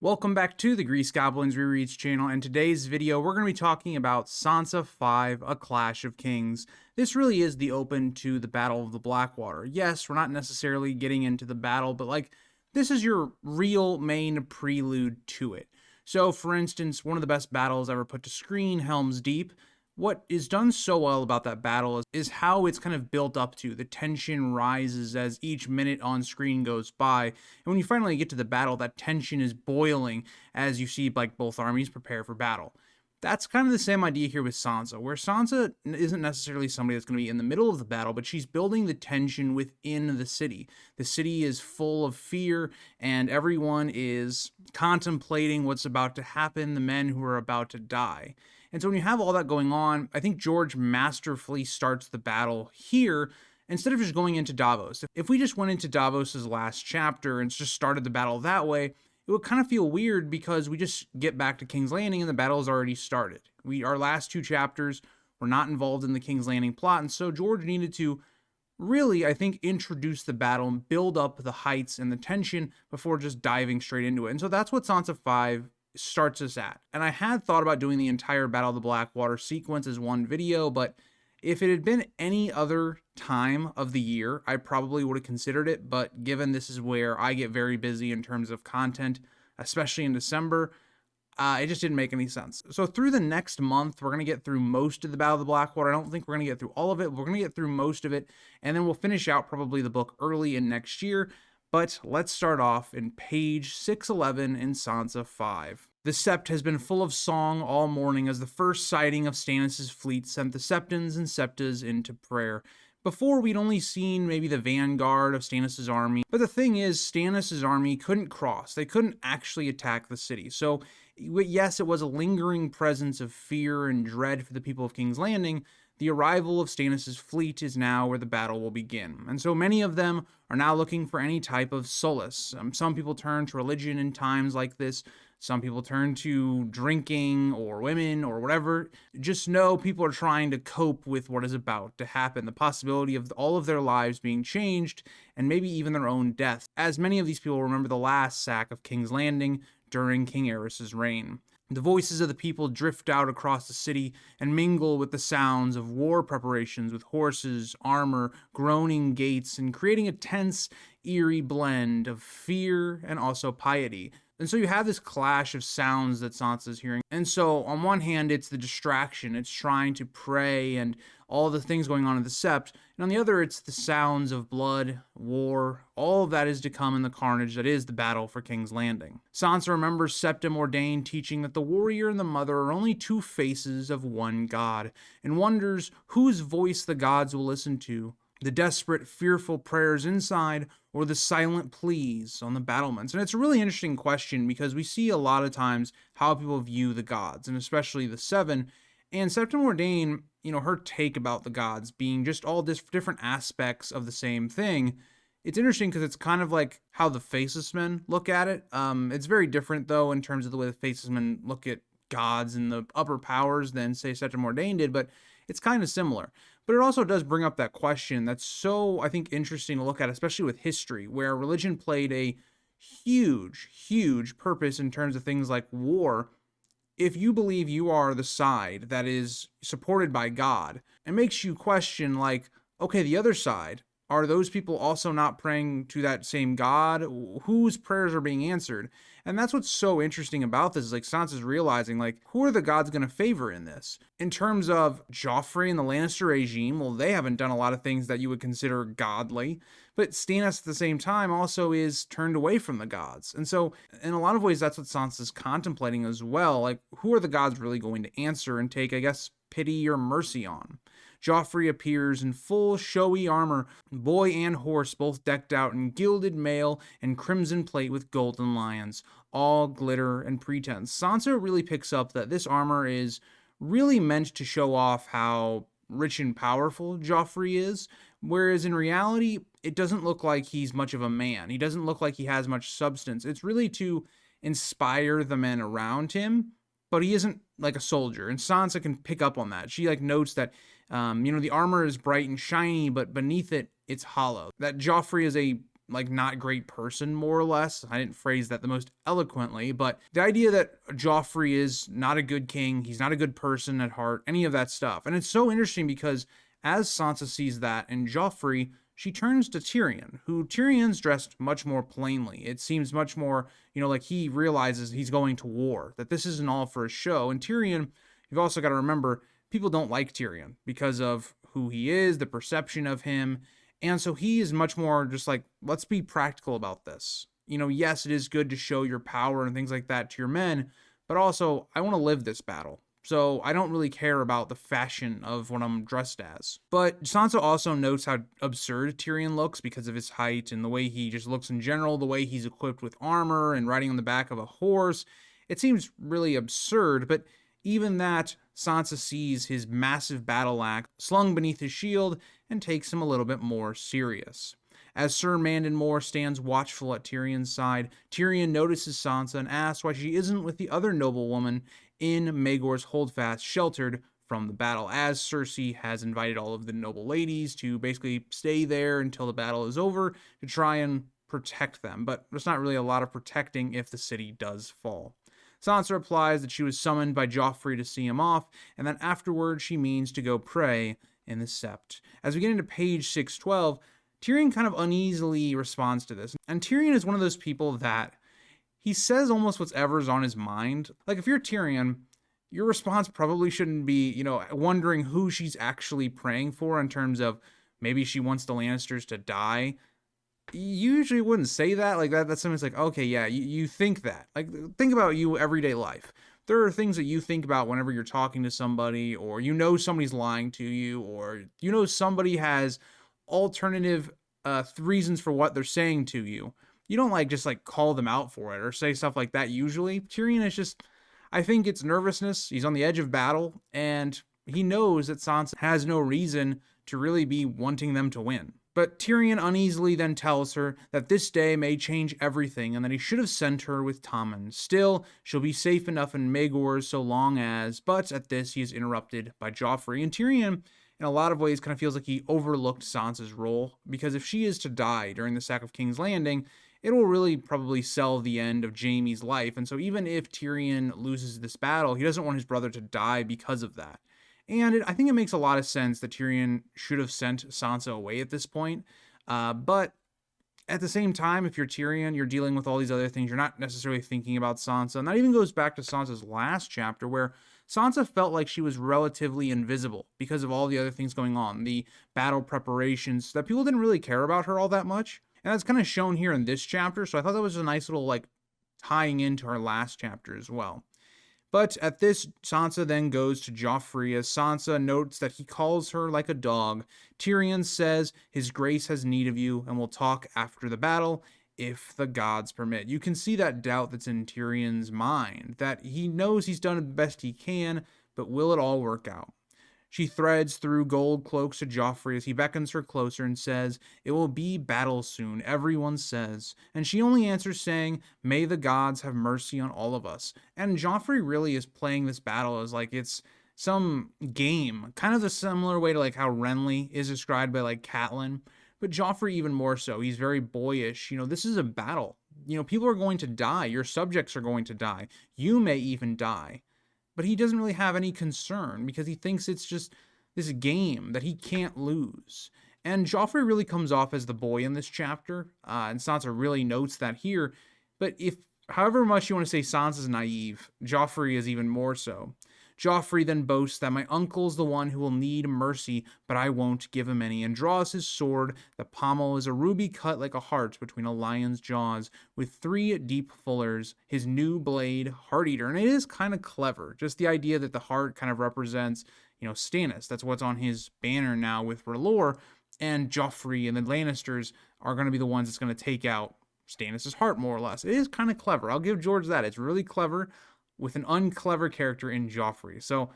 Welcome back to the Grease Goblins Rereads channel, and today's video we're going to be talking about Sansa 5, A Clash of Kings. This really is the open to the Battle of the Blackwater. Yes, we're not necessarily getting into the battle, but this is your real main prelude to it. So for instance, one of the best battles ever put to screen, Helm's Deep. What is done so well about that battle is how it's kind of built up to. The tension rises as each minute on screen goes by. And when you finally get to the battle, that tension is boiling as you see both armies prepare for battle. That's kind of the same idea here with Sansa, where Sansa isn't necessarily somebody that's going to be in the middle of the battle, but she's building the tension within the city. The city is full of fear, and everyone is contemplating what's about to happen, the men who are about to die. And so when you have all that going on, I think George masterfully starts the battle here instead of just going into Davos. If we just went into Davos's last chapter and just started the battle that way, it would kind of feel weird because we just get back to King's Landing and the battle has already started. Our last two chapters were not involved in the King's Landing plot, and so George needed to really, I think, introduce the battle and build up the heights and the tension before just diving straight into it. And so that's what Sansa 5 starts us at. And I had thought about doing the entire Battle of the Blackwater sequence as one video, but if it had been any other time of the year, I probably would have considered it. But given this is where I get very busy in terms of content, especially in December, it just didn't make any sense. So through the next month, we're going to get through most of the Battle of the Blackwater. I don't think we're going to get through all of it. We're going to get through most of it, and then we'll finish out probably the book early in next year. But let's start off in page 611 in Sansa 5. The Sept has been full of song all morning as the first sighting of Stannis' fleet sent the Septons and Septas into prayer. Before, we'd only seen maybe the vanguard of Stannis' army, but the thing is, Stannis' army couldn't cross. They couldn't actually attack the city. So, yes, it was a lingering presence of fear and dread for the people of King's Landing. The arrival of Stannis' fleet is now where the battle will begin. And so many of them are now looking for any type of solace. Some people turn to religion in times like this. Some people turn to drinking or women or whatever. Just know people are trying to cope with what is about to happen, the possibility of all of their lives being changed, and maybe even their own death, as many of these people remember the last sack of King's Landing during King Aerys' reign. The voices of the people drift out across the city and mingle with the sounds of war preparations with horses, armor, groaning gates, and creating a tense, eerie blend of fear and also piety. And so you have this clash of sounds that Sansa's hearing. And so on one hand, it's the distraction. It's trying to pray and all the things going on in the Sept. And on the other, it's the sounds of blood, war, all of that is to come in the carnage that is the battle for King's Landing. Sansa remembers Septim ordained teaching that the warrior and the mother are only two faces of one god, and wonders whose voice the gods will listen to. The desperate, fearful prayers inside, or the silent pleas on the battlements? And it's a really interesting question because we see a lot of times how people view the gods, and especially the Seven. And Septim Ordain, her take about the gods being just all different aspects of the same thing. It's interesting because it's kind of like how the Faceless Men look at it. It's very different, though, in terms of the way the Faceless Men look at gods and the upper powers than, say, Septim Ordain did, but it's kind of similar. But it also does bring up that question that's so, I think, interesting to look at, especially with history, where religion played a huge, huge purpose in terms of things like war. If you believe you are the side that is supported by God, it makes you question, okay, the other side, are those people also not praying to that same God? Whose prayers are being answered? And that's what's so interesting about this, is Sansa's realizing, who are the gods going to favor in this? In terms of Joffrey and the Lannister regime, well, they haven't done a lot of things that you would consider godly, but Stannis at the same time also is turned away from the gods. And so, in a lot of ways, that's what Sansa's contemplating as well. Who are the gods really going to answer and take, I guess, pity or mercy on? Joffrey appears in full showy armor, boy and horse both decked out in gilded mail and crimson plate with golden lions, all glitter and pretense. Sansa really picks up that this armor is really meant to show off how rich and powerful Joffrey is, whereas in reality, it doesn't look like he's much of a man. He doesn't look like he has much substance. It's really to inspire the men around him, but he isn't like a soldier, and Sansa can pick up on that. She notes that the armor is bright and shiny, but beneath it, it's hollow. That Joffrey is a like not great person, more or less. I didn't phrase that the most eloquently, but the idea that Joffrey is not a good king, he's not a good person at heart, any of that stuff. And it's so interesting because as Sansa sees that in Joffrey, she turns to Tyrion, who Tyrion's dressed much more plainly. It seems much more, like he realizes he's going to war, that this isn't all for a show. And Tyrion, you've also got to remember, people don't like Tyrion because of who he is, the perception of him. And so he is much more just like, let's be practical about this. Yes, it is good to show your power and things like that to your men, but also I want to live this battle. So I don't really care about the fashion of what I'm dressed as. But Sansa also notes how absurd Tyrion looks because of his height and the way he just looks in general, the way he's equipped with armor and riding on the back of a horse. It seems really absurd, but even that, Sansa sees his massive battle axe slung beneath his shield and takes him a little bit more serious. As Sir Mandon Moore stands watchful at Tyrion's side, Tyrion notices Sansa and asks why she isn't with the other noblewoman in Maegor's Holdfast, sheltered from the battle, as Cersei has invited all of the noble ladies to basically stay there until the battle is over to try and protect them. But there's not really a lot of protecting if the city does fall. Sansa replies that she was summoned by Joffrey to see him off, and that afterward she means to go pray in the Sept. As we get into page 612, Tyrion kind of uneasily responds to this. And Tyrion is one of those people that he says almost whatever's on his mind. Like, if you're Tyrion, your response probably shouldn't be, wondering who she's actually praying for in terms of maybe she wants the Lannisters to die. You usually wouldn't say that. Like, that's something that's like, okay, yeah, you think that. Like, think about you everyday life. There are things that you think about whenever you're talking to somebody, or somebody's lying to you, or somebody has alternative reasons for what they're saying to you. You don't just call them out for it or say stuff like that usually. Tyrion is just, I think it's nervousness. He's on the edge of battle, and he knows that Sansa has no reason to really be wanting them to win. But Tyrion uneasily then tells her that this day may change everything and that he should have sent her with Tommen. Still, she'll be safe enough in Maegor so long as... But at this, he is interrupted by Joffrey. And Tyrion, in a lot of ways, kind of feels like he overlooked Sansa's role, because if she is to die during the sack of King's Landing, it will really probably sell the end of Jaime's life. And so even if Tyrion loses this battle, he doesn't want his brother to die because of that. And I think it makes a lot of sense that Tyrion should have sent Sansa away at this point. But at the same time, if you're Tyrion, you're dealing with all these other things. You're not necessarily thinking about Sansa. And that even goes back to Sansa's last chapter, where Sansa felt like she was relatively invisible because of all the other things going on, the battle preparations, that people didn't really care about her all that much. And that's kind of shown here in this chapter. So I thought that was a nice little tying into her last chapter as well. But at this, Sansa then goes to Joffrey as Sansa notes that he calls her like a dog. Tyrion says his grace has need of you and will talk after the battle if the gods permit. You can see that doubt that's in Tyrion's mind, that he knows he's done the best he can, but will it all work out? She threads through gold cloaks to Joffrey as he beckons her closer and says, "It will be battle soon, everyone says." And she only answers saying, "May the gods have mercy on all of us." And Joffrey really is playing this battle as it's some game, kind of a similar way to how Renly is described by Catelyn. But Joffrey even more so. He's very boyish. This is a battle. People are going to die. Your subjects are going to die. You may even die. But he doesn't really have any concern because he thinks it's just this game that he can't lose. And Joffrey really comes off as the boy in this chapter, and Sansa really notes that here. But however much you want to say Sansa's naive, Joffrey is even more so. Joffrey then boasts that my uncle's the one who will need mercy, but I won't give him any, and draws his sword. The pommel is a ruby cut like a heart between a lion's jaws, with 3 deep fullers, his new blade, Heart Eater. And it is kind of clever, just the idea that the heart kind of represents, Stannis. That's what's on his banner now with R'hllor, and Joffrey and the Lannisters are going to be the ones that's going to take out Stannis' heart, more or less. It is kind of clever. I'll give George that. It's really clever, with an unclever character in Joffrey. So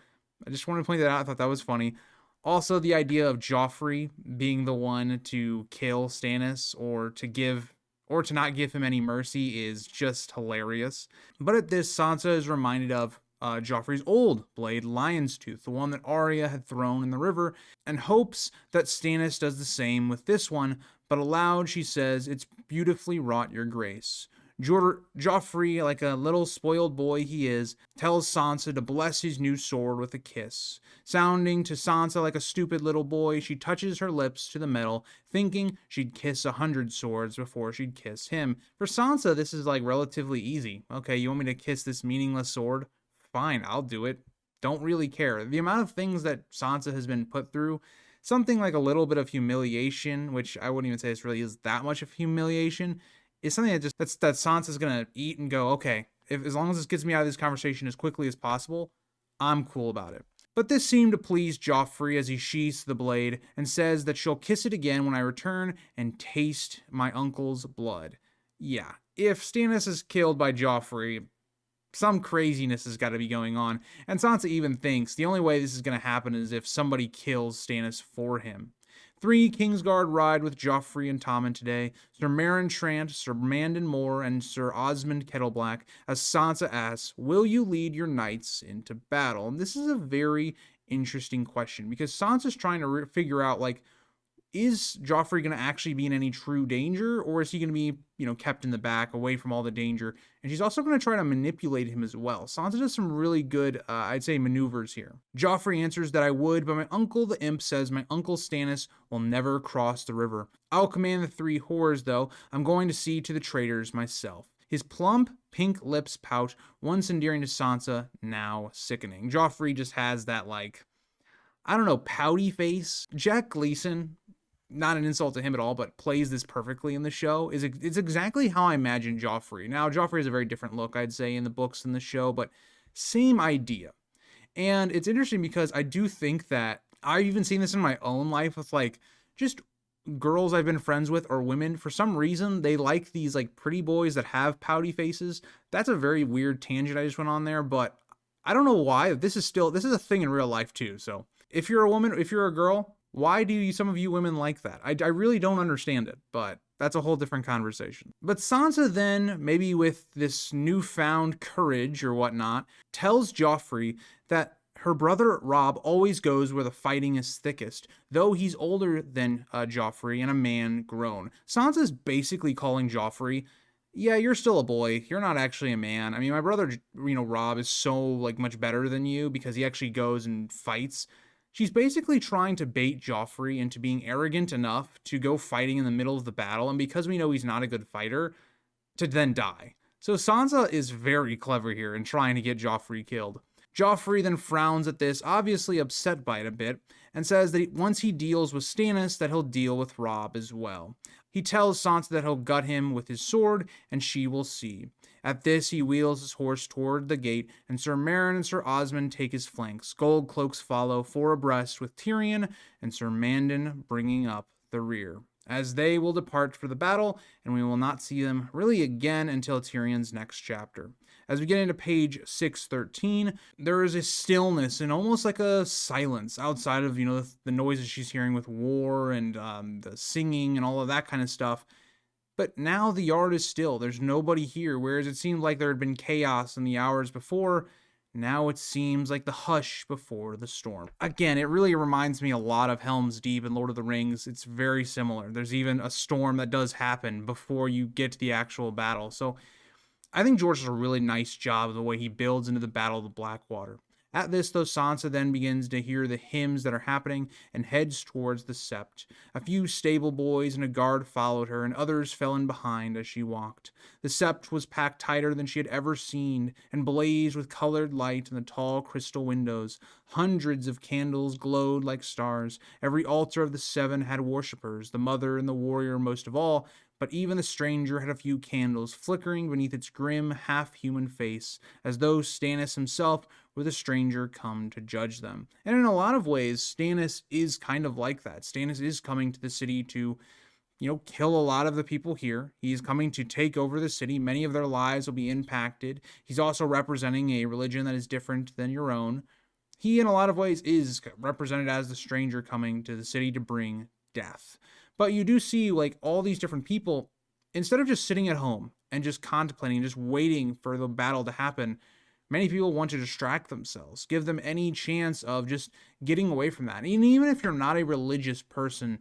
I just wanted to point that out. I thought that was funny. Also, the idea of Joffrey being the one to kill Stannis or to not give him any mercy is just hilarious. But at this, Sansa is reminded of Joffrey's old blade, Lion's Tooth, the one that Arya had thrown in the river, and hopes that Stannis does the same with this one, but aloud she says, "It's beautifully wrought, your grace." Joffrey, like a little spoiled boy he is, tells Sansa to bless his new sword with a kiss. Sounding to Sansa like a stupid little boy, she touches her lips to the metal, thinking she'd kiss 100 swords before she'd kiss him. For Sansa, this is like relatively easy. Okay, you want me to kiss this meaningless sword? Fine, I'll do it. Don't really care. The amount of things that Sansa has been put through, something like a little bit of humiliation, which I wouldn't even say this really is that much of humiliation, is something that Sansa's gonna eat and go, okay, as long as this gets me out of this conversation as quickly as possible, I'm cool about it. But this seemed to please Joffrey as he sheaths the blade and says that she'll kiss it again when I return and taste my uncle's blood. Yeah, if Stannis is killed by Joffrey, some craziness has got to be going on. And Sansa even thinks the only way this is going to happen is if somebody kills Stannis for him. 3 Kingsguard ride with Joffrey and Tommen today. Sir Meryn Trant, Sir Mandon Moore, and Sir Osmond Kettleblack, as Sansa asks, will you lead your knights into battle? And this is a very interesting question, because Sansa's trying to figure out, like, is Joffrey going to actually be in any true danger, or is he going to be, kept in the back, away from all the danger? And she's also going to try to manipulate him as well. Sansa does some really good, I'd say, maneuvers here. Joffrey answers that I would, but my uncle, the imp, says my uncle Stannis will never cross the river. I'll command the 3 whores, though. I'm going to see to the traitors myself. His plump, pink lips pout, once endearing to Sansa, now sickening. Joffrey just has that, like, I don't know, pouty face. Jack Gleeson, not an insult to him at all, but plays this perfectly in the show. It's exactly how I imagine Joffrey. Now, Joffrey has a very different look, I'd say, in the books than the show, but same idea. And it's interesting because I do think that I've even seen this in my own life with, like, just girls I've been friends with, or women. For some reason, they like these, like, pretty boys that have pouty faces. That's a very weird tangent I just went on there, but I don't know why. This is a thing in real life too. So if you're a woman, if you're a girl, why do some of you women like that? I really don't understand it, but that's a whole different conversation. But Sansa then, maybe with this newfound courage or whatnot, tells Joffrey that her brother Robb always goes where the fighting is thickest, though he's older than Joffrey and a man grown. Sansa's basically calling Joffrey, yeah, you're still a boy. You're not actually a man. I mean, my brother, Robb is so, like, much better than you because he actually goes and fights. She's basically trying to bait Joffrey into being arrogant enough to go fighting in the middle of the battle, and because we know he's not a good fighter, to then die. So Sansa is very clever here in trying to get Joffrey killed. Joffrey then frowns at this, obviously upset by it a bit, and says that once he deals with Stannis, that he'll deal with Robb as well. He tells Sansa that he'll gut him with his sword, and she will see. At this, he wheels his horse toward the gate, and Sir Meryn and Sir Osmond take his flanks. Gold cloaks follow, 4 abreast, with Tyrion and Sir Mandon bringing up the rear, as they will depart for the battle, and we will not see them really again until Tyrion's next chapter. As we get into page 613, there is a stillness and almost like a silence outside of, the noises she's hearing with war and the singing and all of that kind of stuff. But now the yard is still. There's nobody here, whereas it seemed like there had been chaos in the hours before. Now it seems like the hush before the storm. Again, it really reminds me a lot of Helm's Deep and Lord of the Rings. It's very similar. There's even a storm that does happen before you get to the actual battle. So I think George does a really nice job of the way he builds into the Battle of the Blackwater. At this, though, Sansa then begins to hear the hymns that are happening and heads towards the Sept. A few stable boys and a guard followed her, and others fell in behind as she walked. The Sept was packed tighter than she had ever seen, and blazed with colored light in the tall crystal windows. Hundreds of candles glowed like stars. Every altar of the 7 had worshippers, the mother and the warrior most of all, but even the stranger had a few candles flickering beneath its grim, half-human face, as though Stannis himself were the stranger come to judge them. And in a lot of ways, Stannis is kind of like that. Stannis is coming to the city to, kill a lot of the people here. He's coming to take over the city. Many of their lives will be impacted. He's also representing a religion that is different than your own. He, in a lot of ways, is represented as the stranger coming to the city to bring death. But you do see, like, all these different people, instead of just sitting at home and just contemplating, just waiting for the battle to happen, many people want to distract themselves, give them any chance of just getting away from that. And even if you're not a religious person,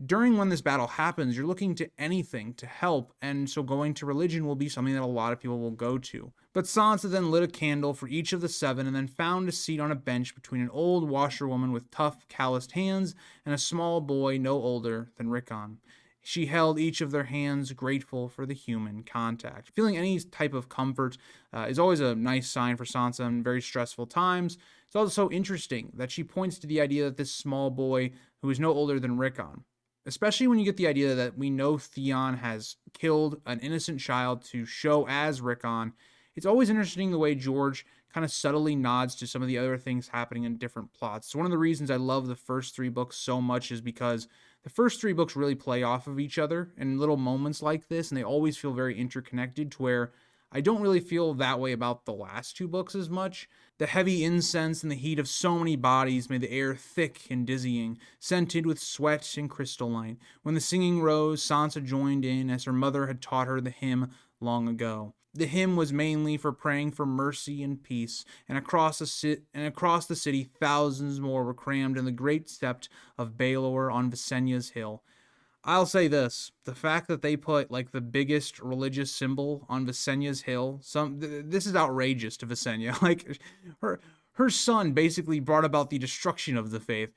During when this battle happens, you're looking to anything to help, and so going to religion will be something that a lot of people will go to. But Sansa then lit a candle for each of the 7 and then found a seat on a bench between an old washerwoman with tough, calloused hands and a small boy no older than Rickon. She held each of their hands, grateful for the human contact. Feeling any type of comfort is always a nice sign for Sansa in very stressful times. It's also interesting that she points to the idea that this small boy, who is no older than Rickon, especially when you get the idea that we know Theon has killed an innocent child to show as Rickon. It's always interesting the way George kind of subtly nods to some of the other things happening in different plots. So one of the reasons I love the first 3 books so much is because the first 3 books really play off of each other in little moments like this, and they always feel very interconnected, to where I don't really feel that way about the last 2 books as much. The heavy incense and the heat of so many bodies made the air thick and dizzying, scented with sweat and crystalline. When the singing rose, Sansa joined in, as her mother had taught her the hymn long ago. The hymn was mainly for praying for mercy and peace, and across the city thousands more were crammed in the great Sept of Baelor on Visenya's hill. I'll say this, the fact that they put like the biggest religious symbol on Visenya's hill, this is outrageous to Visenya. Like her son basically brought about the destruction of the faith.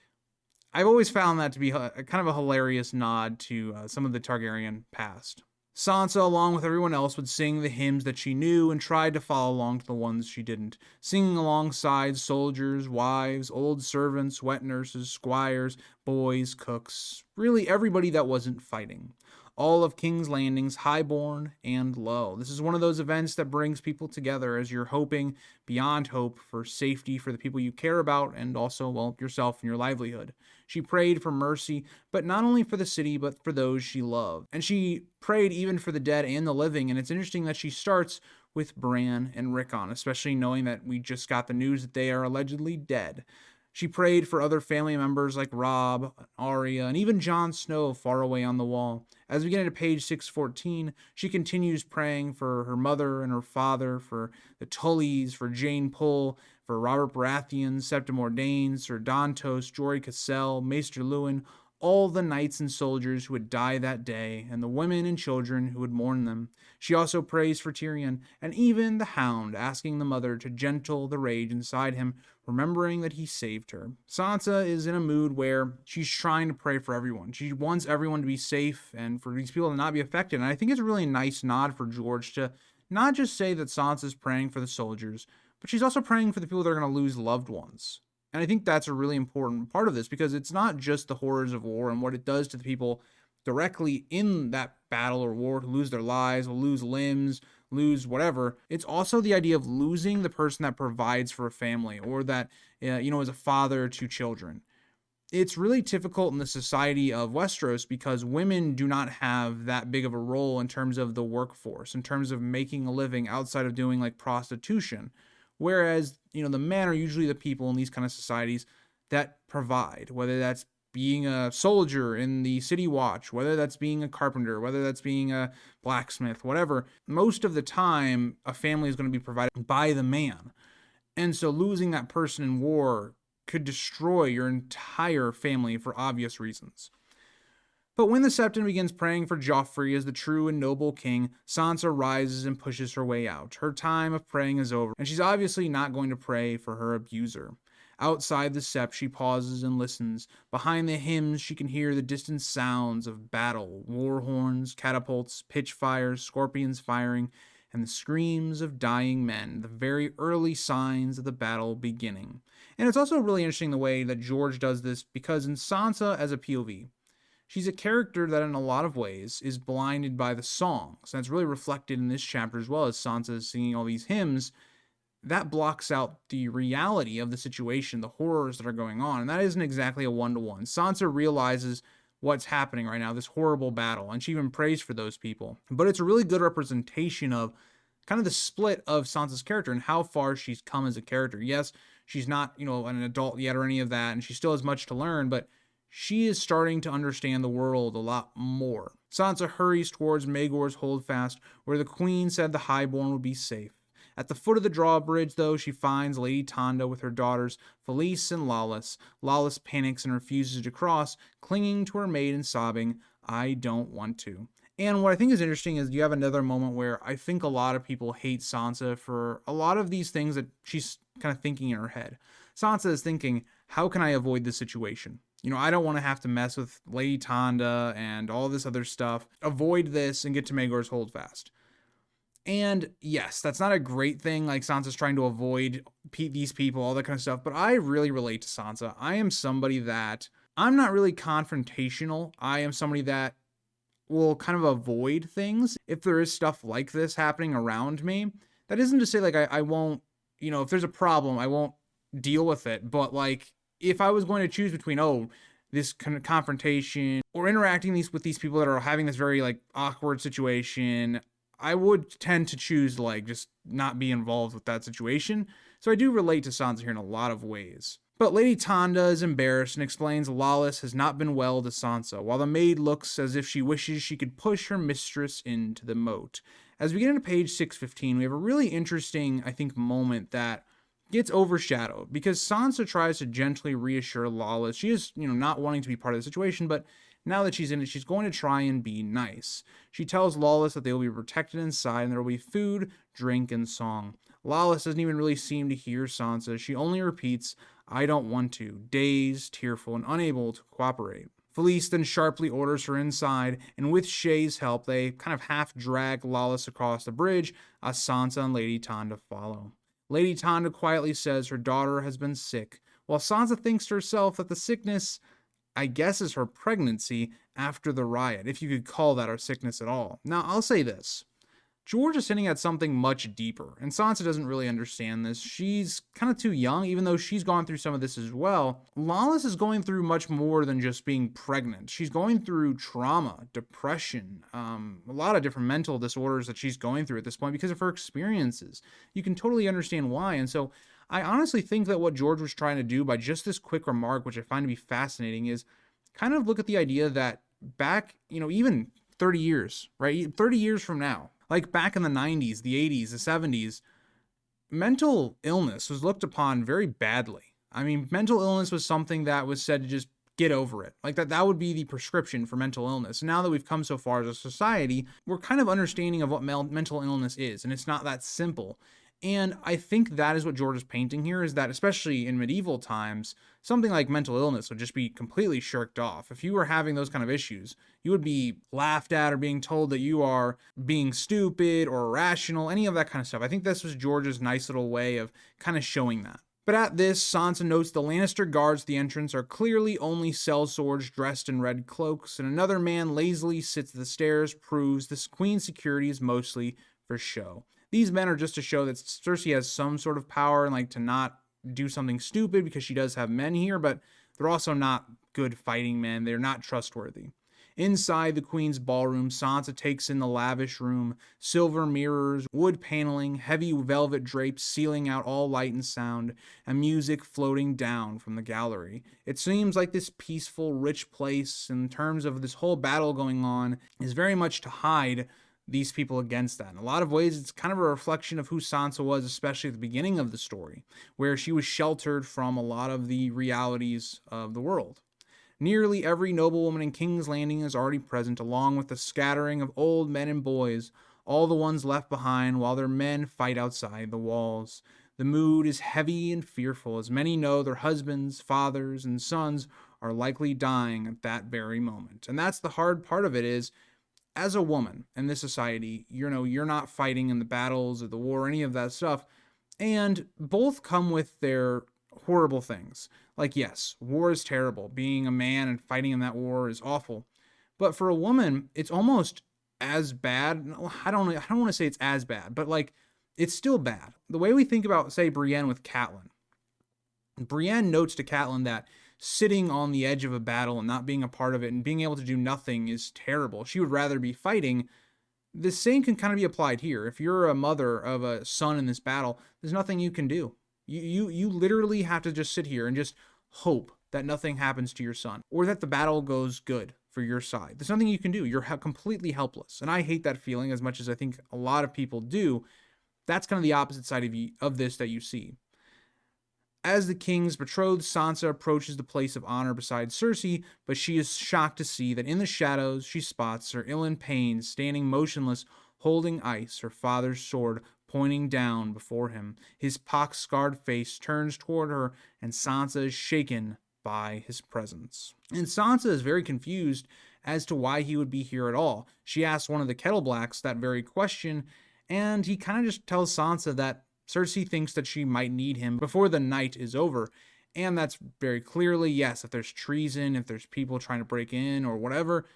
I've always found that to be kind of a hilarious nod to some of the Targaryen past. Sansa, along with everyone else, would sing the hymns that she knew and tried to follow along to the ones she didn't, singing alongside soldiers, wives, old servants, wet nurses, squires, boys, cooks, really everybody that wasn't fighting. All of King's Landing's highborn and low. This is one of those events that brings people together as you're hoping beyond hope for safety for the people you care about and also, well, yourself and your livelihood. She prayed for mercy, but not only for the city, but for those she loved. And she prayed even for the dead and the living, and it's interesting that she starts with Bran and Rickon, especially knowing that we just got the news that they are allegedly dead. She prayed for other family members like Robb, Arya, and even Jon Snow far away on the wall. As we get into page 614, she continues praying for her mother and her father, for the Tullys, for Jane Pull, for Robert Baratheon, Septim Ordain, Sir Dantos, Jory Cassel, Maester Luwin, all the knights and soldiers who would die that day, and the women and children who would mourn them. She also prays for Tyrion, and even the Hound, asking the mother to gentle the rage inside him, remembering that he saved her. Sansa is in a mood where she's trying to pray for everyone. She wants everyone to be safe and for these people to not be affected, and I think it's a really nice nod for George to not just say that Sansa's praying for the soldiers, but she's also praying for the people that are going to lose loved ones. And I think that's a really important part of this, because it's not just the horrors of war and what it does to the people directly in that battle or war who lose their lives, will lose limbs, lose whatever. It's also the idea of losing the person that provides for a family, or that, is a father to children. It's really difficult in the society of Westeros because women do not have that big of a role in terms of the workforce, in terms of making a living outside of doing like prostitution. Whereas, the men are usually the people in these kind of societies that provide, whether that's being a soldier in the city watch, whether that's being a carpenter, whether that's being a blacksmith, whatever. Most of the time, a family is going to be provided by the man. And so losing that person in war could destroy your entire family for obvious reasons. But when the Septon begins praying for Joffrey as the true and noble king, Sansa rises and pushes her way out. Her time of praying is over, and she's obviously not going to pray for her abuser. Outside the Sept, she pauses and listens. Behind the hymns, she can hear the distant sounds of battle, war horns, catapults, pitch fires, scorpions firing, and the screams of dying men, the very early signs of the battle beginning. And it's also really interesting the way that George does this, because in Sansa as a POV, she's a character that in a lot of ways is blinded by the songs. And it's really reflected in this chapter as well, as Sansa is singing all these hymns. That blocks out the reality of the situation, the horrors that are going on. And that isn't exactly a one-to-one. Sansa realizes what's happening right now, this horrible battle, and she even prays for those people. But it's a really good representation of kind of the split of Sansa's character and how far she's come as a character. Yes, she's not, an adult yet or any of that, and she still has much to learn, but she is starting to understand the world a lot more. Sansa hurries towards Maegor's Holdfast, where the queen said the highborn would be safe. At the foot of the drawbridge, though, she finds Lady Tanda with her daughters Felice and Lawless. Lawless panics and refuses to cross, clinging to her maid and sobbing, "I don't want to." And what I think is interesting is you have another moment where I think a lot of people hate Sansa for a lot of these things that she's kind of thinking in her head. Sansa is thinking, how can I avoid this situation? I don't want to have to mess with Lady Tanda and all this other stuff. Avoid this and get to Maegor's Holdfast. And yes, that's not a great thing. Like, Sansa's trying to avoid these people, all that kind of stuff. But I really relate to Sansa. I am somebody that I'm not really confrontational. I am somebody that will kind of avoid things if there is stuff like this happening around me. That isn't to say like I won't, if there's a problem, I won't deal with it. But like, if I was going to choose between, this kind of confrontation or interacting with these people that are having this very like awkward situation, I would tend to choose to like just not be involved with that situation. So I do relate to Sansa here in a lot of ways. But Lady Tanda is embarrassed and explains Lawless has not been well to Sansa, while the maid looks as if she wishes she could push her mistress into the moat. As we get into page 615, we have a really interesting, I think, moment that gets overshadowed because Sansa tries to gently reassure Lawless. She is, not wanting to be part of the situation, but now that she's in it, she's going to try and be nice. She tells Lawless that they will be protected inside and there will be food, drink, and song. Lawless doesn't even really seem to hear Sansa. She only repeats, "I don't want to," dazed, tearful, and unable to cooperate. Felice then sharply orders her inside, and with Shay's help, they kind of half drag Lawless across the bridge as Sansa and Lady Tanda follow. Lady Tanda quietly says her daughter has been sick, while Sansa thinks to herself that the sickness, I guess, is her pregnancy after the riot, if you could call that a sickness at all. Now, I'll say this. George is hinting at something much deeper, and Sansa doesn't really understand this. She's kind of too young, even though she's gone through some of this as well. Lawless is going through much more than just being pregnant. She's going through trauma, depression, a lot of different mental disorders that she's going through at this point because of her experiences. You can totally understand why, and so I honestly think that what George was trying to do by just this quick remark, which I find to be fascinating, is kind of look at the idea that back, even 30 years, right? 30 years from now, like back in the 90s, the 80s, the 70s, mental illness was looked upon very badly. I mean, mental illness was something that was said to just get over it. Like that would be the prescription for mental illness. Now that we've come so far as a society, we're kind of understanding of what mental illness is, and it's not that simple. And I think that is what George is painting here, is that especially in medieval times, something like mental illness would just be completely shirked off. If you were having those kind of issues, you would be laughed at or being told that you are being stupid or irrational, any of that kind of stuff. I think this was George's nice little way of kind of showing that. But at this, Sansa notes the Lannister guards at the entrance are clearly only sellswords dressed in red cloaks, and another man lazily sits at the stairs, proves this queen's security is mostly for show. These men are just to show that Cersei has some sort of power and like to not do something stupid because she does have men here, but they're also not good fighting men. They're not trustworthy. Inside the queen's ballroom, Sansa takes in the lavish room, silver mirrors, wood paneling, heavy velvet drapes sealing out all light and sound, and music floating down from the gallery. It seems like this peaceful, rich place, in terms of this whole battle going on, is very much to hide these people against that. In a lot of ways, it's kind of a reflection of who Sansa was, especially at the beginning of the story, where she was sheltered from a lot of the realities of the world. Nearly every noblewoman in King's Landing is already present, along with a scattering of old men and boys, all the ones left behind while their men fight outside the walls. The mood is heavy and fearful, as many know their husbands, fathers, and sons are likely dying at that very moment. And that's the hard part of it is, as a woman in this society, you're not fighting in the battles or the war, any of that stuff. And both come with their horrible things. Like, yes, war is terrible. Being a man and fighting in that war is awful. But for a woman, it's almost as bad. I don't want to say it's as bad, but like, it's still bad. The way we think about, say, Brienne with Catelyn. Brienne notes to Catelyn that sitting on the edge of a battle and not being a part of it and being able to do nothing is terrible. She would rather be fighting. The same can kind of be applied here. If you're a mother of a son in this battle, there's nothing you can do. You literally have to just sit here and just hope that nothing happens to your son or that the battle goes good for your side. There's nothing you can do. You're completely helpless. And I hate that feeling as much as I think a lot of people do. That's kind of the opposite side of this that you see. As the king's betrothed, Sansa approaches the place of honor beside Cersei, but she is shocked to see that in the shadows she spots Sir Ilyn Payne standing motionless, holding ice, her father's sword pointing down before him. His pock-scarred face turns toward her, and Sansa is shaken by his presence. And Sansa is very confused as to why he would be here at all. She asks one of the Kettleblacks that very question, and he kind of just tells Sansa that Cersei thinks that she might need him before the night is over. And that's very clearly, yes, if there's treason, if there's people trying to break in or whatever,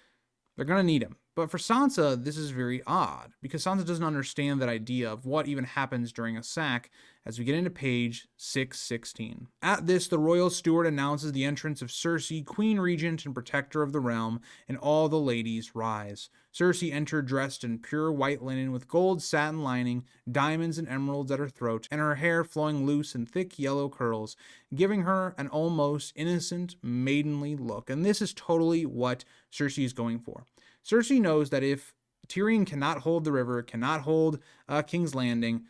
they're going to need him. But for Sansa, this is very odd, because Sansa doesn't understand that idea of what even happens during a sack as we get into page 616. At this, the royal steward announces the entrance of Cersei, Queen Regent and Protector of the Realm, and all the ladies rise. Cersei entered dressed in pure white linen with gold satin lining, diamonds and emeralds at her throat, and her hair flowing loose in thick yellow curls, giving her an almost innocent, maidenly look. And this is totally what Cersei is going for. Cersei knows that if Tyrion cannot hold the river, cannot hold King's Landing,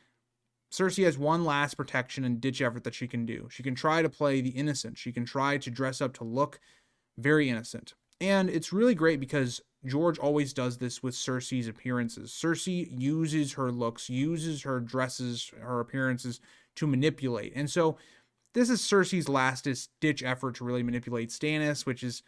Cersei has one last protection and ditch effort that she can do. She can try to play the innocent. She can try to dress up to look very innocent. And it's really great because George always does this with Cersei's appearances. Cersei uses her looks, uses her dresses, her appearances to manipulate. And so this is Cersei's last ditch effort to really manipulate Stannis, which is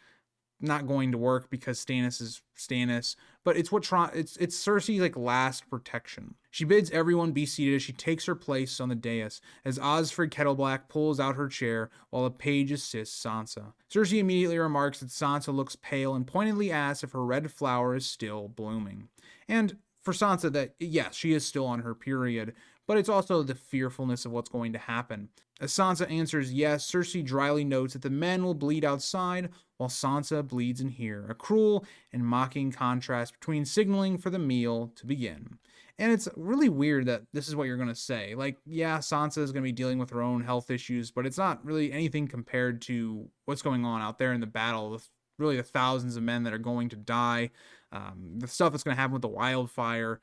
not going to work because Stannis is Stannis, but it's Cersei's like last protection. She bids everyone be seated as she takes her place on the dais as Osfryd Kettleblack pulls out her chair while a page assists Sansa. Cersei immediately remarks that Sansa looks pale and pointedly asks if her red flower is still blooming. And for Sansa, that yes, she is still on her period, but it's also the fearfulness of what's going to happen. As Sansa answers yes, Cersei dryly notes that the men will bleed outside while Sansa bleeds in here, a cruel and mocking contrast between signaling for the meal to begin. And it's really weird that this is what you're going to say. Like, yeah, Sansa is going to be dealing with her own health issues, but it's not really anything compared to what's going on out there in the battle with really the thousands of men that are going to die, the stuff that's going to happen with the wildfire.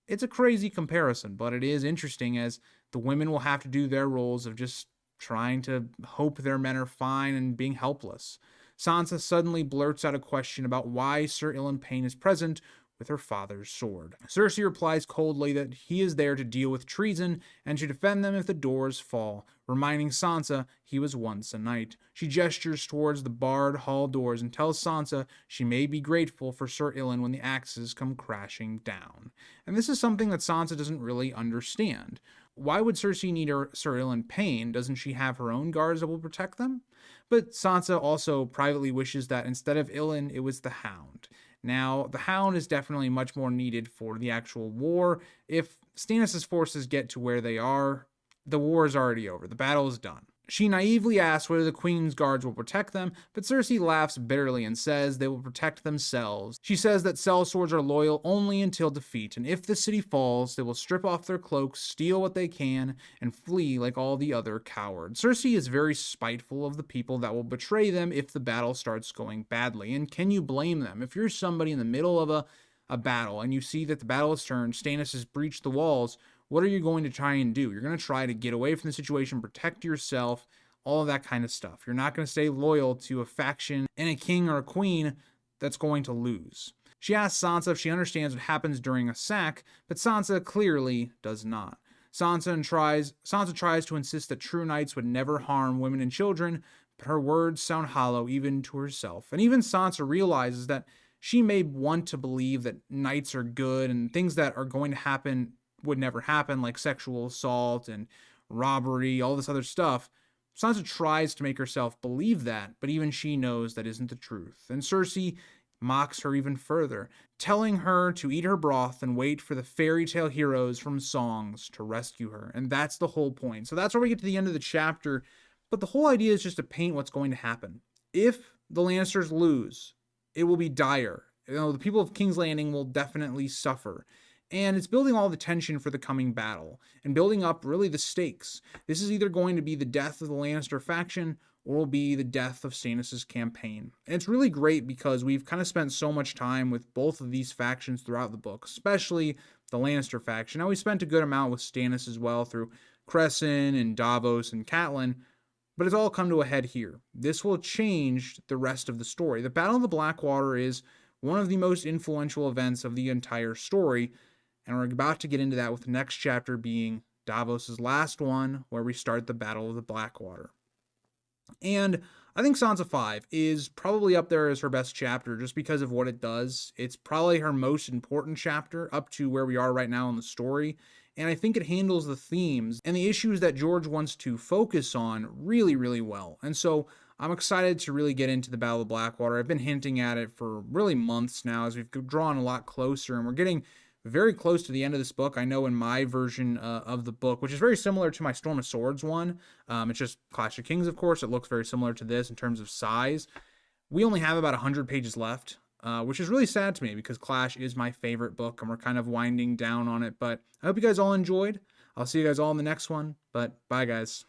It's a crazy comparison, but it is interesting as the women will have to do their roles of just trying to hope their men are fine and being helpless. Sansa suddenly blurts out a question about why Sir Ilyn Payne is present with her father's sword. Cersei replies coldly that he is there to deal with treason and to defend them if the doors fall, reminding Sansa he was once a knight. She gestures towards the barred hall doors and tells Sansa she may be grateful for Sir Ilyn when the axes come crashing down. And this is something that Sansa doesn't really understand. Why would Cersei need Sir Ilyn Payne? Doesn't she have her own guards that will protect them? But Sansa also privately wishes that instead of Ilyn, it was the Hound. Now, the Hound is definitely much more needed for the actual war. If Stannis' forces get to where they are, the war is already over. The battle is done. She naively asks whether the Queen's guards will protect them, but Cersei laughs bitterly and says they will protect themselves. She says that sellswords are loyal only until defeat, and if the city falls, they will strip off their cloaks, steal what they can, and flee like all the other cowards. Cersei is very spiteful of the people that will betray them if the battle starts going badly, and can you blame them? If you're somebody in the middle of a battle and you see that the battle is turned, Stannis has breached the walls, what are you going to try and do? You're going to try to get away from the situation, protect yourself, all of that kind of stuff. You're not going to stay loyal to a faction and a king or a queen that's going to lose. She asks Sansa if she understands what happens during a sack, but Sansa clearly does not. Sansa tries to insist that true knights would never harm women and children, but her words sound hollow even to herself. And even Sansa realizes that she may want to believe that knights are good and things that are going to happen would never happen, like sexual assault and robbery, all this other stuff. Sansa tries to make herself believe that, but even she knows that isn't the truth. And Cersei mocks her even further, telling her to eat her broth and wait for the fairy tale heroes from songs to rescue her. And that's the whole point. So that's where we get to the end of the chapter. But the whole idea is just to paint what's going to happen. If the Lannisters lose, it will be dire. The people of King's Landing will definitely suffer. And it's building all the tension for the coming battle and building up really the stakes. This is either going to be the death of the Lannister faction or will be the death of Stannis' campaign. And it's really great because we've kind of spent so much time with both of these factions throughout the book, especially the Lannister faction. Now, we spent a good amount with Stannis as well through Crescent and Davos and Catelyn, but it's all come to a head here. This will change the rest of the story. The Battle of the Blackwater is one of the most influential events of the entire story, and we're about to get into that with the next chapter being Davos' last one, where we start the Battle of the Blackwater. And I think Sansa 5 is probably up there as her best chapter just because of what it does. It's probably her most important chapter up to where we are right now in the story. And I think it handles the themes and the issues that George wants to focus on really, really well. And so I'm excited to really get into the Battle of Blackwater. I've been hinting at it for really months now as we've drawn a lot closer, and we're getting very close to the end of this book. I know in my version of the book, which is very similar to my Storm of Swords one, it's just Clash of Kings, of course. It looks very similar to this in terms of size. We only have about 100 pages left, which is really sad to me because Clash is my favorite book, and we're kind of winding down on it. But I hope you guys all enjoyed. I'll see you guys all in the next one, but bye, guys.